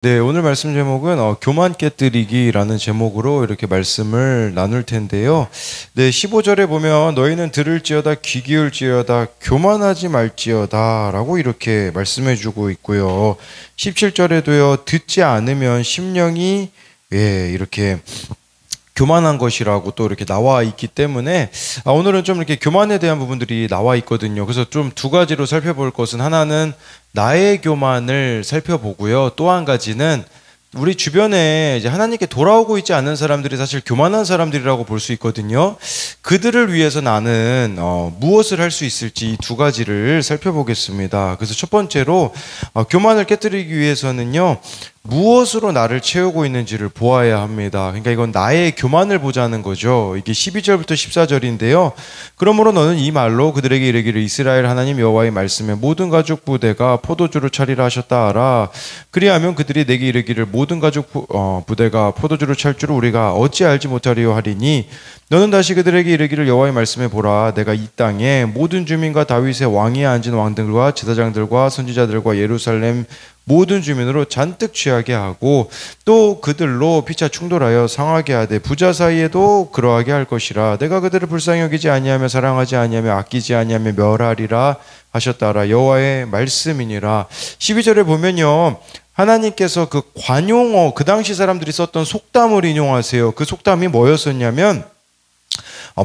네, 오늘 말씀 제목은 교만 깨뜨리기라는 제목으로 이렇게 말씀을 나눌 텐데요. 네, 15절에 보면 너희는 들을지어다 귀 기울지어다 교만하지 말지어다 라고 이렇게 말씀해 주고 있고요. 17절에도요. 듣지 않으면 심령이 이렇게 교만한 것이라고 또 이렇게 나와 있기 때문에 오늘은 좀 이렇게 교만에 대한 부분들이 나와 있거든요. 그래서 좀 두 가지로 살펴볼 것은, 하나는 나의 교만을 살펴보고요. 또 한 가지는 우리 주변에 이제 하나님께 돌아오고 있지 않은 사람들이 사실 교만한 사람들이라고 볼 수 있거든요. 그들을 위해서 나는 무엇을 할 수 있을지 이 두 가지를 살펴보겠습니다. 그래서 첫 번째로 교만을 깨뜨리기 위해서는요, 무엇으로 나를 채우고 있는지를 보아야 합니다. 그러니까 이건 나의 교만을 보자는 거죠. 이게 12절부터 14절인데요. 그러므로 너는 이 말로 그들에게 이르기를 이스라엘 하나님 여호와의 말씀에 모든 가죽 부대가 포도주를 차리라 하셨다 하라. 그리하면 그들이 내게 이르기를 모든 가죽 부대가 포도주를 찰 줄을 우리가 어찌 알지 못하리요 하리니, 너는 다시 그들에게 이르기를 여호와의 말씀에 보라. 내가 이 땅에 모든 주민과 다윗의 왕위에 앉은 왕들과 제사장들과 선지자들과 예루살렘 모든 주민으로 잔뜩 취하게 하고 또 그들로 피차 충돌하여 상하게 하되 부자 사이에도 그러하게 할 것이라. 내가 그들을 불쌍히 여기지 아니하며 사랑하지 아니하며 아끼지 아니하며 멸하리라 하셨다라. 여호와의 말씀이니라. 12절에 보면요, 하나님께서 그 관용어, 그 당시 사람들이 썼던 속담을 인용하세요. 그 속담이 뭐였었냐면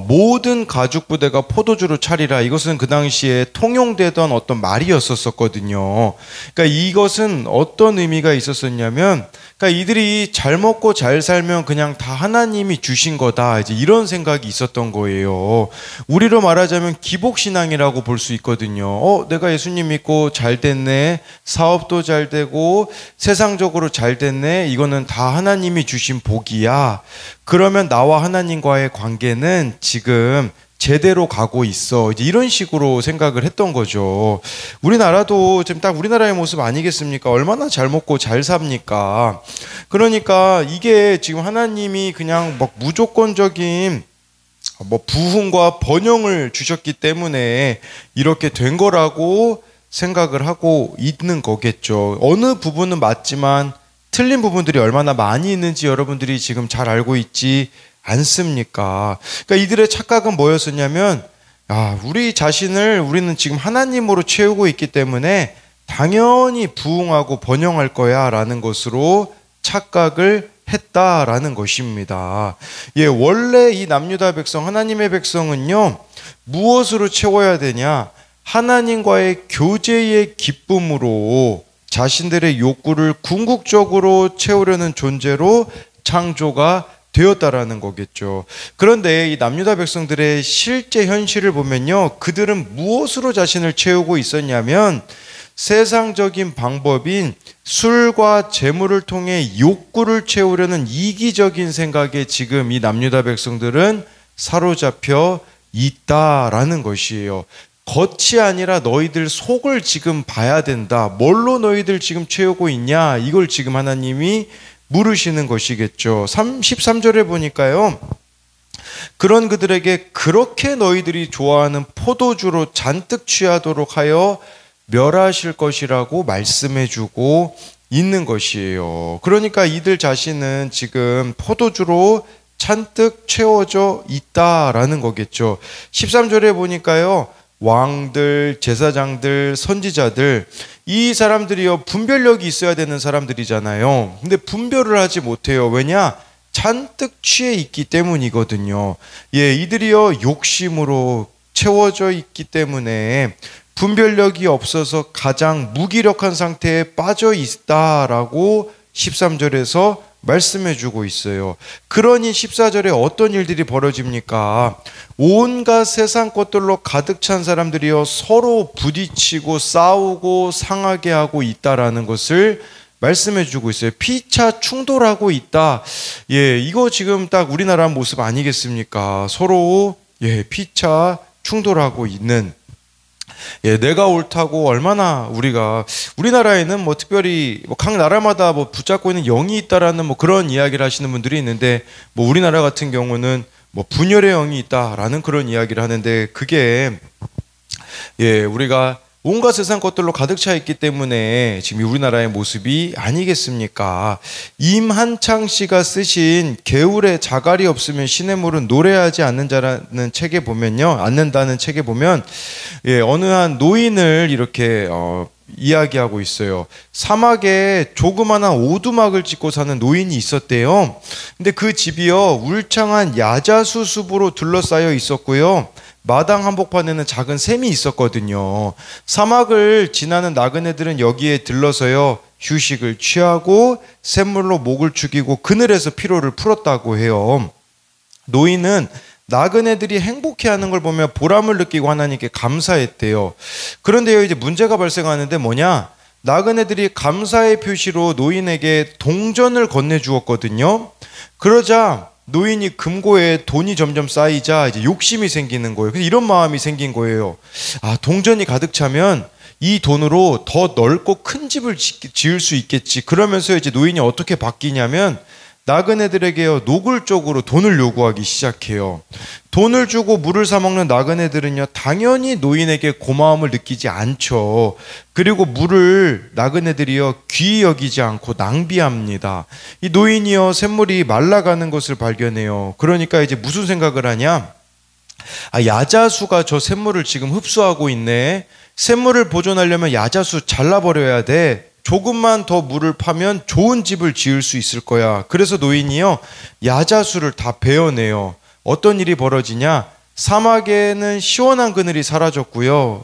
모든 가죽 부대가 포도주로 차리라. 이것은 그 당시에 통용되던 어떤 말이었었거든요. 그러니까 이것은 어떤 의미가 있었었냐면, 그러니까 이들이 잘 먹고 잘 살면 그냥 다 하나님이 주신 거다, 이제 이런 생각이 있었던 거예요. 우리로 말하자면 기복신앙이라고 볼 수 있거든요. 내가 예수님 믿고 잘 됐네, 사업도 잘 되고 세상적으로 잘 됐네, 이거는 다 하나님이 주신 복이야. 그러면 나와 하나님과의 관계는 지금 제대로 가고 있어, 이제 이런 식으로 생각을 했던 거죠. 우리나라도 지금 딱 우리나라의 모습 아니겠습니까? 얼마나 잘 먹고 잘 삽니까? 그러니까 이게 지금 하나님이 그냥 막 무조건적인 부흥과 번영을 주셨기 때문에 이렇게 된 거라고 생각을 하고 있는 거겠죠. 어느 부분은 맞지만 틀린 부분들이 얼마나 많이 있는지 여러분들이 지금 잘 알고 있지 않습니까? 그러니까 이들의 착각은 뭐였었냐면, 우리 자신을 우리는 지금 하나님으로 채우고 있기 때문에 당연히 부흥하고 번영할 거야 라는 것으로 착각을 했다라는 것입니다. 원래 이 남유다 백성, 하나님의 백성은요, 무엇으로 채워야 되냐? 하나님과의 교제의 기쁨으로 자신들의 욕구를 궁극적으로 채우려는 존재로 창조가 되었다라는 거겠죠. 그런데 이 남유다 백성들의 실제 현실을 보면요, 그들은 무엇으로 자신을 채우고 있었냐면 세상적인 방법인 술과 재물을 통해 욕구를 채우려는 이기적인 생각에 지금 이 남유다 백성들은 사로잡혀 있다라는 것이에요. 겉이 아니라 너희들 속을 지금 봐야 된다. 뭘로 너희들 지금 채우고 있냐? 이걸 지금 하나님이 물으시는 것이겠죠. 13절에 보니까요, 그런 그들에게 그렇게 너희들이 좋아하는 포도주로 잔뜩 취하도록 하여 멸하실 것이라고 말씀해주고 있는 것이에요. 그러니까 이들 자신은 지금 포도주로 잔뜩 채워져 있다라는 거겠죠. 13절에 보니까요, 왕들, 제사장들, 선지자들, 이 사람들이요, 분별력이 있어야 되는 사람들이잖아요. 근데 분별을 하지 못해요. 왜냐? 잔뜩 취해 있기 때문이거든요. 이들이요, 욕심으로 채워져 있기 때문에 분별력이 없어서 가장 무기력한 상태에 빠져 있다라고 13절에서 말씀해주고 있어요. 그러니 14절에 어떤 일들이 벌어집니까? 온갖 세상 것들로 가득 찬 사람들이요, 서로 부딪히고 싸우고 상하게 하고 있다라는 것을 말씀해주고 있어요. 피차 충돌하고 있다. 이거 지금 딱 우리나라 모습 아니겠습니까? 서로 피차 충돌하고 있는, 내가 옳다고 얼마나 우리나라에는 특별히 각 나라마다 붙잡고 있는 영이 있다라는 그런 이야기를 하시는 분들이 있는데, 우리나라 같은 경우는 분열의 영이 있다라는 그런 이야기를 하는데, 그게 우리가 온갖 세상 것들로 가득 차 있기 때문에 지금 우리나라의 모습이 아니겠습니까? 임한창 씨가 쓰신 개울에 자갈이 없으면 시냇물은 노래하지 않는다는 책에 보면요, 않는다는 책에 보면 어느 한 노인을 이렇게 이야기하고 있어요. 사막에 조그마한 오두막을 짓고 사는 노인이 있었대요. 근데 그 집이요, 울창한 야자수 숲으로 둘러싸여 있었고요, 마당 한복판에는 작은 샘이 있었거든요. 사막을 지나는 나그네들은 여기에 들러서요, 휴식을 취하고 샘물로 목을 축이고 그늘에서 피로를 풀었다고 해요. 노인은 나그네들이 행복해하는 걸 보며 보람을 느끼고 하나님께 감사했대요. 그런데요, 이제 문제가 발생하는데 뭐냐? 나그네들이 감사의 표시로 노인에게 동전을 건네주었거든요. 그러자 노인이 금고에 돈이 점점 쌓이자 이제 욕심이 생기는 거예요. 그래서 이런 마음이 생긴 거예요. 아, 동전이 가득 차면 이 돈으로 더 넓고 큰 집을 지을 수 있겠지. 그러면서 이제 노인이 어떻게 바뀌냐면 나그네들에게요, 노골적으로 돈을 요구하기 시작해요. 돈을 주고 물을 사 먹는 나그네들은요, 당연히 노인에게 고마움을 느끼지 않죠. 그리고 물을 나그네들이요, 귀히 여기지 않고 낭비합니다. 이 노인이요, 샘물이 말라가는 것을 발견해요. 그러니까 이제 무슨 생각을 하냐? 아, 야자수가 저 샘물을 지금 흡수하고 있네. 샘물을 보존하려면 야자수 잘라버려야 돼. 조금만 더 물을 파면 좋은 집을 지을 수 있을 거야. 그래서 노인이요, 야자수를 다 베어내요. 어떤 일이 벌어지냐? 사막에는 시원한 그늘이 사라졌고요,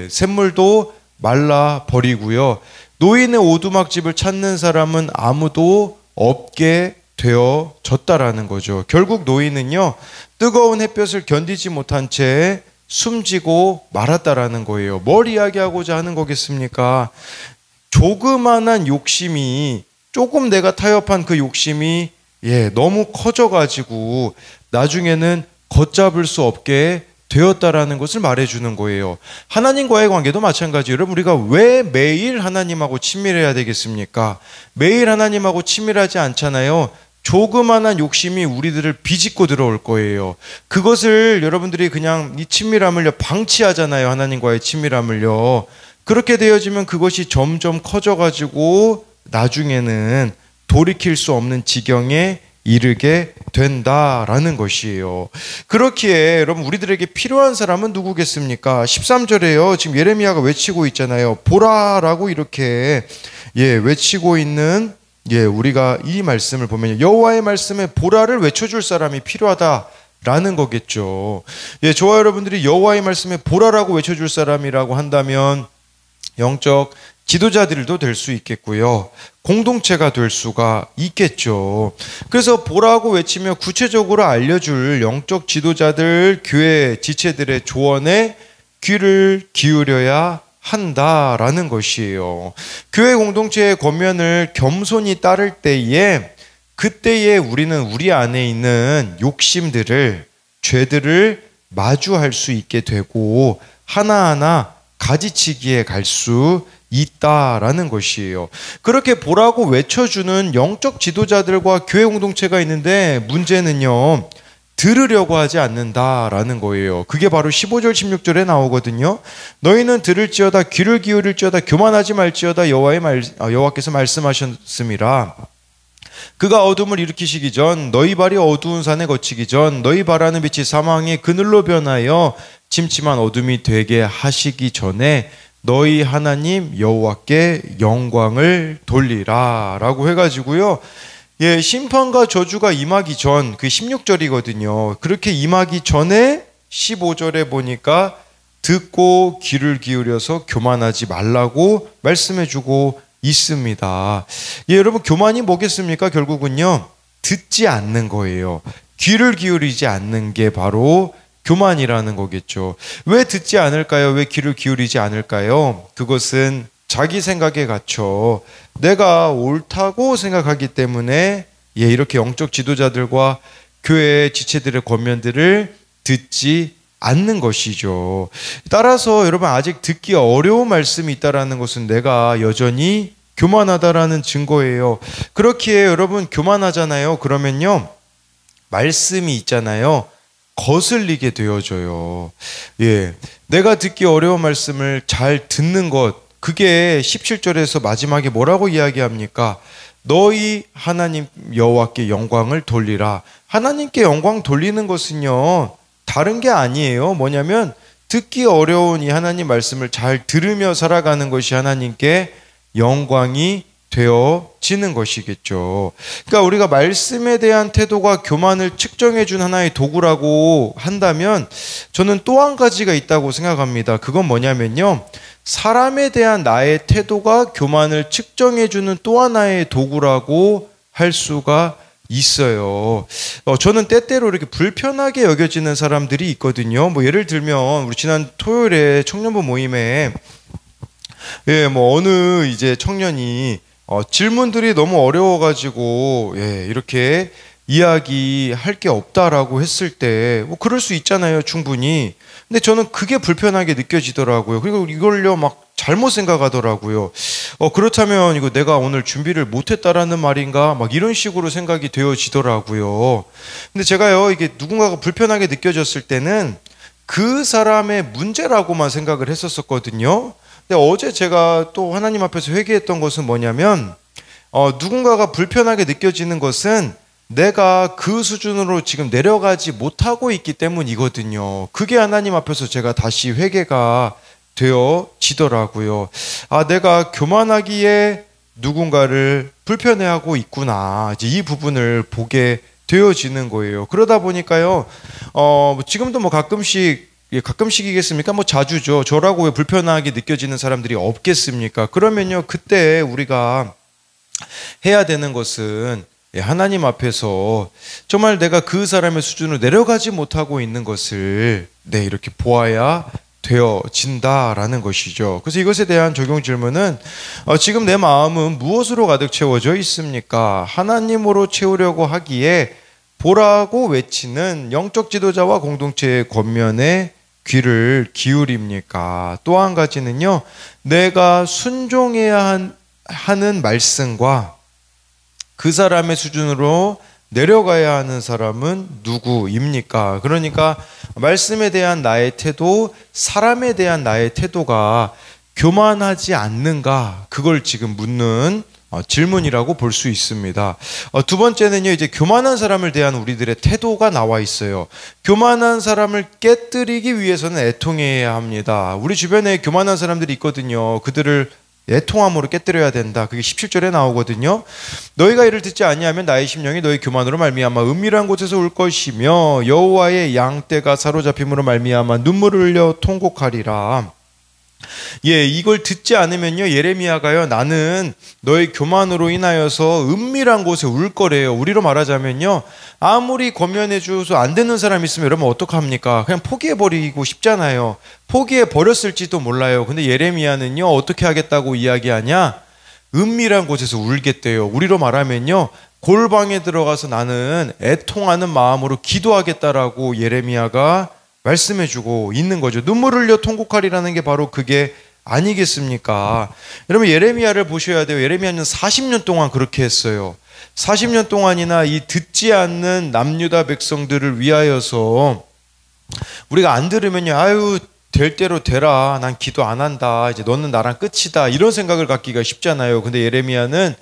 샘물도 말라 버리고요, 노인의 오두막집을 찾는 사람은 아무도 없게 되어졌다라는 거죠. 결국 노인은요, 뜨거운 햇볕을 견디지 못한 채 숨지고 말았다라는 거예요. 뭘 이야기하고자 하는 거겠습니까? 조그만한 욕심이, 조금 내가 타협한 그 욕심이 너무 커져가지고 나중에는 걷잡을 수 없게 되었다라는 것을 말해주는 거예요. 하나님과의 관계도 마찬가지예요. 여러분, 우리가 왜 매일 하나님하고 친밀해야 되겠습니까? 매일 하나님하고 친밀하지 않잖아요. 조그만한 욕심이 우리들을 비집고 들어올 거예요. 그것을 여러분들이 그냥 이 친밀함을요, 방치하잖아요. 하나님과의 친밀함을요. 그렇게 되어지면 그것이 점점 커져가지고 나중에는 돌이킬 수 없는 지경에 이르게 된다라는 것이에요. 그렇기에 여러분, 우리들에게 필요한 사람은 누구겠습니까? 13절에요. 지금 예레미야가 외치고 있잖아요. 보라라고 이렇게 외치고 있는, 우리가 이 말씀을 보면 여호와의 말씀에 보라를 외쳐줄 사람이 필요하다라는 거겠죠. 저와 여러분들이 여호와의 말씀에 보라라고 외쳐줄 사람이라고 한다면 영적 지도자들도 될 수 있겠고요, 공동체가 될 수가 있겠죠. 그래서 보라고 외치며 구체적으로 알려줄 영적 지도자들, 교회 지체들의 조언에 귀를 기울여야 한다라는 것이에요. 교회 공동체의 권면을 겸손히 따를 때에, 그때에 우리는 우리 안에 있는 욕심들을, 죄들을 마주할 수 있게 되고 하나하나 가지치기에 갈 수 있다라는 것이에요. 그렇게 보라고 외쳐주는 영적 지도자들과 교회 공동체가 있는데, 문제는요, 들으려고 하지 않는다라는 거예요. 그게 바로 15절 16절에 나오거든요. 너희는 들을지어다, 귀를 기울일지어다, 교만하지 말지어다, 여호와께서 말씀하셨음이라. 그가 어둠을 일으키시기 전, 너희 발이 어두운 산에 거치기 전, 너희 바라는 빛이 사망의 그늘로 변하여 침침한 어둠이 되게 하시기 전에 너희 하나님 여호와께 영광을 돌리라 라고 해가지고요, 심판과 저주가 임하기 전, 그 16절이거든요. 그렇게 임하기 전에 15절에 보니까 듣고 귀를 기울여서 교만하지 말라고 말씀해주고 있습니다. 여러분, 교만이 뭐겠습니까? 결국은요, 듣지 않는 거예요. 귀를 기울이지 않는 게 바로 교만이라는 거겠죠. 왜 듣지 않을까요? 왜 귀를 기울이지 않을까요? 그것은 자기 생각에 갇혀 내가 옳다고 생각하기 때문에 이렇게 영적 지도자들과 교회 지체들의 권면들을 듣지 않는 것이죠. 따라서 여러분, 아직 듣기 어려운 말씀이 있다는 것은 내가 여전히 교만하다라는 증거예요. 그렇기에 여러분, 교만하잖아요. 그러면요, 말씀이 있잖아요. 거슬리게 되어져요. 예. 내가 듣기 어려운 말씀을 잘 듣는 것, 그게 17절에서 마지막에 뭐라고 이야기합니까? 너희 하나님 여호와께 영광을 돌리라. 하나님께 영광 돌리는 것은요, 다른 게 아니에요. 뭐냐면 듣기 어려운 이 하나님 말씀을 잘 들으며 살아가는 것이 하나님께 영광이 되어지는 것이겠죠. 그러니까 우리가 말씀에 대한 태도가 교만을 측정해 준 하나의 도구라고 한다면 저는 또 한 가지가 있다고 생각합니다. 그건 뭐냐면요, 사람에 대한 나의 태도가 교만을 측정해 주는 또 하나의 도구라고 할 수가 있어요. 저는 때때로 이렇게 불편하게 여겨지는 사람들이 있거든요. 뭐 예를 들면 우리 지난 토요일에 청년부 모임에 어느 이제 청년이 질문들이 너무 어려워가지고 이렇게 이야기할 게 없다라고 했을 때 뭐 그럴 수 있잖아요, 충분히. 근데 저는 그게 불편하게 느껴지더라고요. 그리고 이걸요 막 잘못 생각하더라고요. 그렇다면 이거 내가 오늘 준비를 못했다라는 말인가? 막 이런 식으로 생각이 되어지더라고요. 근데 제가요, 이게 누군가가 불편하게 느껴졌을 때는 그 사람의 문제라고만 생각을 했었거든요. 근데 어제 제가 또 하나님 앞에서 회개했던 것은 뭐냐면, 누군가가 불편하게 느껴지는 것은 내가 그 수준으로 지금 내려가지 못하고 있기 때문이거든요. 그게 하나님 앞에서 제가 다시 회개가 되어지더라고요. 아, 내가 교만하기에 누군가를 불편해하고 있구나. 이제 이 부분을 보게 되어지는 거예요. 그러다 보니까요, 지금도 뭐 가끔씩이겠습니까? 뭐 자주죠. 저라고 왜 불편하게 느껴지는 사람들이 없겠습니까? 그러면요, 그때 우리가 해야 되는 것은 하나님 앞에서 정말 내가 그 사람의 수준으로 내려가지 못하고 있는 것을 이렇게 보아야 되어진다라는 것이죠. 그래서 이것에 대한 적용 질문은 지금 내 마음은 무엇으로 가득 채워져 있습니까? 하나님으로 채우려고 하기에 보라고 외치는 영적 지도자와 공동체의 권면에 귀를 기울입니까? 또 한 가지는요, 내가 순종해야 하는 말씀과 그 사람의 수준으로 내려가야 하는 사람은 누구입니까? 그러니까 말씀에 대한 나의 태도, 사람에 대한 나의 태도가 교만하지 않는가? 그걸 지금 묻는 질문이라고 볼 수 있습니다. 두 번째는요, 이제 교만한 사람을 대한 우리들의 태도가 나와 있어요. 교만한 사람을 깨뜨리기 위해서는 애통해야 합니다. 우리 주변에 교만한 사람들이 있거든요. 그들을 애통함으로 깨뜨려야 된다. 그게 17절에 나오거든요. 너희가 이를 듣지 아니하면 나의 심령이 너희 교만으로 말미암아 은밀한 곳에서 울 것이며 여호와의 양떼가 사로잡힘으로 말미암아 눈물을 흘려 통곡하리라. 이걸 듣지 않으면요, 예레미야가요, 나는 너의 교만으로 인하여서 은밀한 곳에 울 거래요. 우리로 말하자면요, 아무리 권면해 줘서 안 듣는 사람 있으면 여러분 어떡합니까? 그냥 포기해버리고 싶잖아요. 포기해버렸을지도 몰라요. 근데 예레미야는요, 어떻게 하겠다고 이야기하냐? 은밀한 곳에서 울겠대요. 우리로 말하면요, 골방에 들어가서 나는 애통하는 마음으로 기도하겠다라고 예레미야가 말씀해주고 있는 거죠. 눈물을 흘려 통곡하리라는 게 바로 그게 아니겠습니까? 여러분, 예레미야를 보셔야 돼요. 예레미야는 40년 동안 그렇게 했어요. 40년 동안이나 이 듣지 않는 남유다 백성들을 위하여서 우리가 안 들으면요, 아유 될 대로 되라, 난 기도 안 한다, 이제 너는 나랑 끝이다, 이런 생각을 갖기가 쉽잖아요. 근데 예레미야는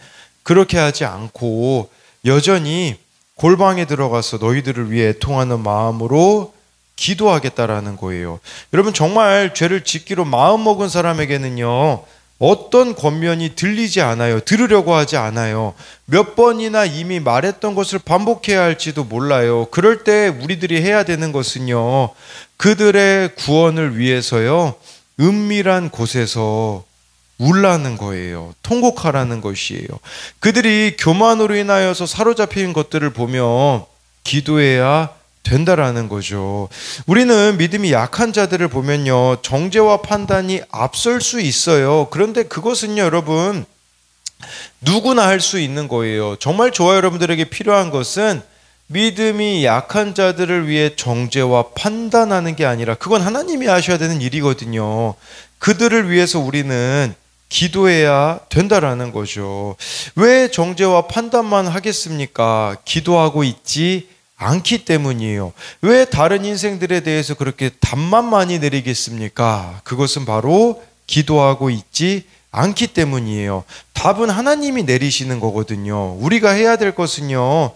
그렇게 하지 않고 여전히 골방에 들어가서 너희들을 위해 애통하는 마음으로 기도하겠다라는 거예요. 여러분, 정말 죄를 짓기로 마음먹은 사람에게는요, 어떤 권면이 들리지 않아요. 들으려고 하지 않아요. 몇 번이나 이미 말했던 것을 반복해야 할지도 몰라요. 그럴 때 우리들이 해야 되는 것은요, 그들의 구원을 위해서요, 은밀한 곳에서 울라는 거예요. 통곡하라는 것이에요. 그들이 교만으로 인하여서 사로잡힌 것들을 보며 기도해야 된다라는 거죠. 우리는 믿음이 약한 자들을 보면요, 정죄와 판단이 앞설 수 있어요. 그런데 그것은요, 여러분, 누구나 할 수 있는 거예요. 정말 저와 여러분들에게 필요한 것은 믿음이 약한 자들을 위해 정죄와 판단하는 게 아니라 그건 하나님이 하셔야 되는 일이거든요. 그들을 위해서 우리는 기도해야 된다라는 거죠. 왜 정죄와 판단만 하겠습니까? 기도하고 있지 않기 때문이에요. 왜 다른 인생들에 대해서 그렇게 답만 많이 내리겠습니까? 그것은 바로 기도하고 있지 않기 때문이에요. 답은 하나님이 내리시는 거거든요. 우리가 해야 될 것은요,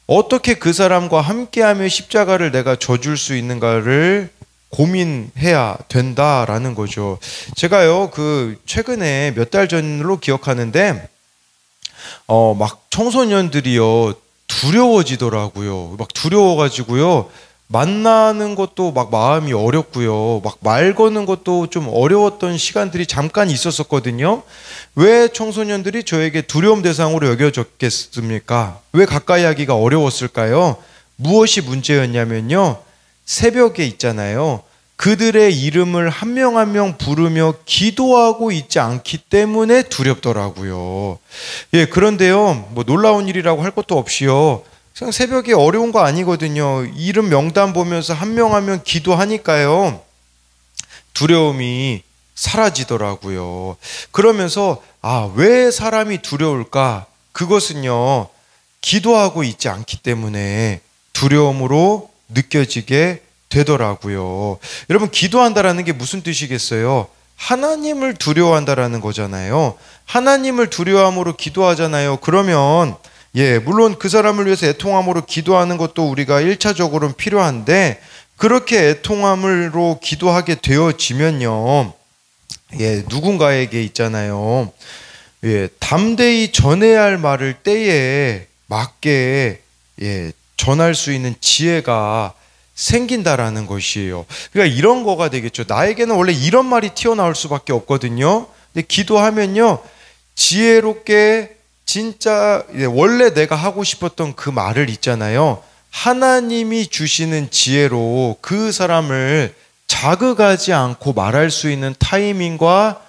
어떻게 그 사람과 함께하며 십자가를 내가 져줄 수 있는가를 고민해야 된다라는 거죠. 제가요, 최근에 몇 달 전으로 기억하는데, 막 청소년들이요, 두려워지더라고요. 막 두려워가지고요, 만나는 것도 막 마음이 어렵고요, 막 말 거는 것도 좀 어려웠던 시간들이 잠깐 있었었거든요. 왜 청소년들이 저에게 두려움 대상으로 여겨졌겠습니까? 왜 가까이 하기가 어려웠을까요? 무엇이 문제였냐면요, 새벽에 있잖아요, 그들의 이름을 한 명 한 명 부르며 기도하고 있지 않기 때문에 두렵더라고요. 그런데요, 뭐 놀라운 일이라고 할 것도 없이요, 그냥 새벽에 어려운 거 아니거든요. 이름 명단 보면서 한 명 한 명 기도하니까요, 두려움이 사라지더라고요. 그러면서 왜 사람이 두려울까? 그것은요, 기도하고 있지 않기 때문에 두려움으로 느껴지게 되더라고요. 여러분, 기도한다라는 게 무슨 뜻이겠어요? 하나님을 두려워한다라는 거잖아요. 하나님을 두려워함으로 기도하잖아요. 그러면 물론 그 사람을 위해서 애통함으로 기도하는 것도 우리가 1차적으로는 필요한데, 그렇게 애통함으로 기도하게 되어지면요, 누군가에게 있잖아요, 담대히 전해야 할 말을 때에 맞게 전할 수 있는 지혜가 생긴다라는 것이에요. 그러니까 이런 거가 되겠죠. 나에게는 원래 이런 말이 튀어나올 수밖에 없거든요. 근데 기도하면요, 지혜롭게 진짜 원래 내가 하고 싶었던 그 말을 있잖아요, 하나님이 주시는 지혜로 그 사람을 자극하지 않고 말할 수 있는 타이밍과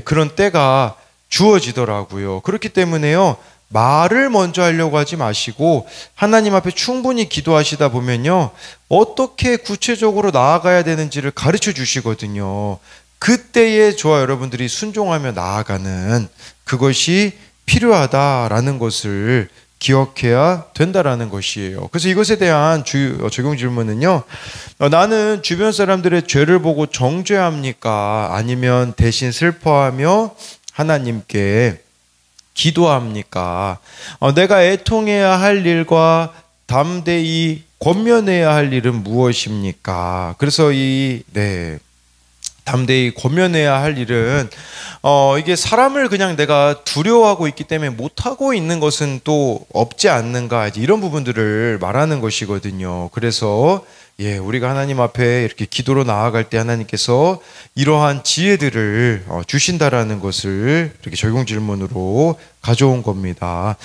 그런 때가 주어지더라고요. 그렇기 때문에요, 말을 먼저 하려고 하지 마시고 하나님 앞에 충분히 기도하시다 보면요, 어떻게 구체적으로 나아가야 되는지를 가르쳐 주시거든요. 그때에 저와 여러분들이 순종하며 나아가는 그것이 필요하다라는 것을 기억해야 된다라는 것이에요. 그래서 이것에 대한 적용 질문은요, 나는 주변 사람들의 죄를 보고 정죄합니까? 아니면 대신 슬퍼하며 하나님께 기도합니까? 내가 애통해야 할 일과 담대히 권면해야 할 일은 무엇입니까? 그래서 담대히 권면해야 할 일은 이게 사람을 그냥 내가 두려워하고 있기 때문에 못하고 있는 것은 또 없지 않는가, 이런 부분들을 말하는 것이거든요. 그래서 우리가 하나님 앞에 이렇게 기도로 나아갈 때 하나님께서 이러한 지혜들을 주신다라는 것을 이렇게 적용 질문으로 가져온 겁니다.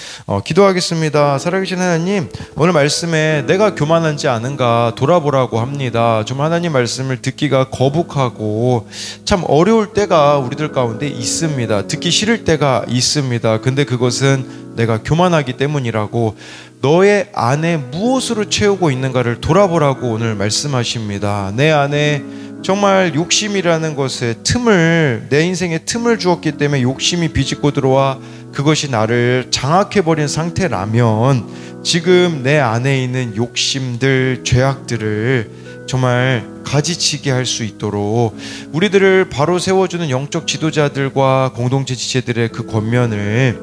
기도하겠습니다. 살아계신 하나님, 오늘 말씀에 내가 교만한지 아는가 돌아보라고 합니다. 좀 하나님 말씀을 듣기가 거북하고 참 어려울 때가 우리들 가운데 있습니다. 듣기 싫을 때가 있습니다. 근데 그것은 내가 교만하기 때문이라고, 너의 안에 무엇으로 채우고 있는가를 돌아보라고 오늘 말씀하십니다. 내 안에 정말 욕심이라는 것에 내 인생에 틈을 주었기 때문에 욕심이 비집고 들어와 그것이 나를 장악해버린 상태라면, 지금 내 안에 있는 욕심들, 죄악들을 정말 가지치게 할 수 있도록 우리들을 바로 세워주는 영적 지도자들과 공동체 지체들의 그 권면을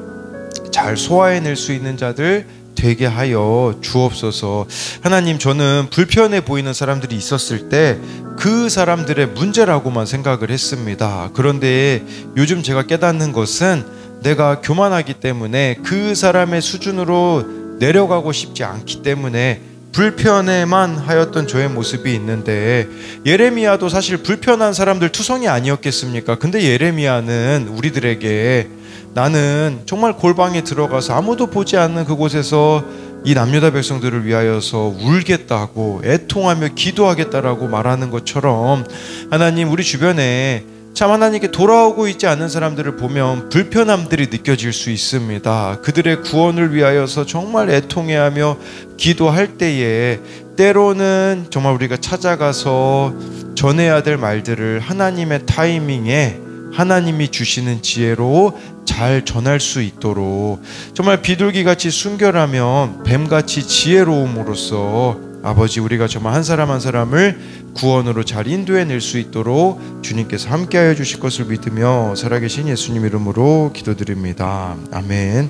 잘 소화해낼 수 있는 자들 되게 하여 주옵소서. 하나님, 저는 불편해 보이는 사람들이 있었을 때 그 사람들의 문제라고만 생각을 했습니다. 그런데 요즘 제가 깨닫는 것은 내가 교만하기 때문에 그 사람의 수준으로 내려가고 싶지 않기 때문에 불편해만 하였던 저의 모습이 있는데, 예레미야도 사실 불편한 사람들 투성이 아니었겠습니까? 근데 예레미야는 우리들에게 나는 정말 골방에 들어가서 아무도 보지 않는 그곳에서 이 남유다 백성들을 위하여서 울겠다고 애통하며 기도하겠다라고 말하는 것처럼, 하나님, 우리 주변에 참 하나님께 돌아오고 있지 않는 사람들을 보면 불편함들이 느껴질 수 있습니다. 그들의 구원을 위하여서 정말 애통해하며 기도할 때에 때로는 정말 우리가 찾아가서 전해야 될 말들을 하나님의 타이밍에 하나님이 주시는 지혜로 잘 전할 수 있도록 정말 비둘기같이 순결하면 뱀같이 지혜로움으로써 아버지 우리가 정말 한 사람 한 사람을 구원으로 잘 인도해낼 수 있도록 주님께서 함께하여 주실 것을 믿으며 살아계신 예수님 이름으로 기도드립니다. 아멘.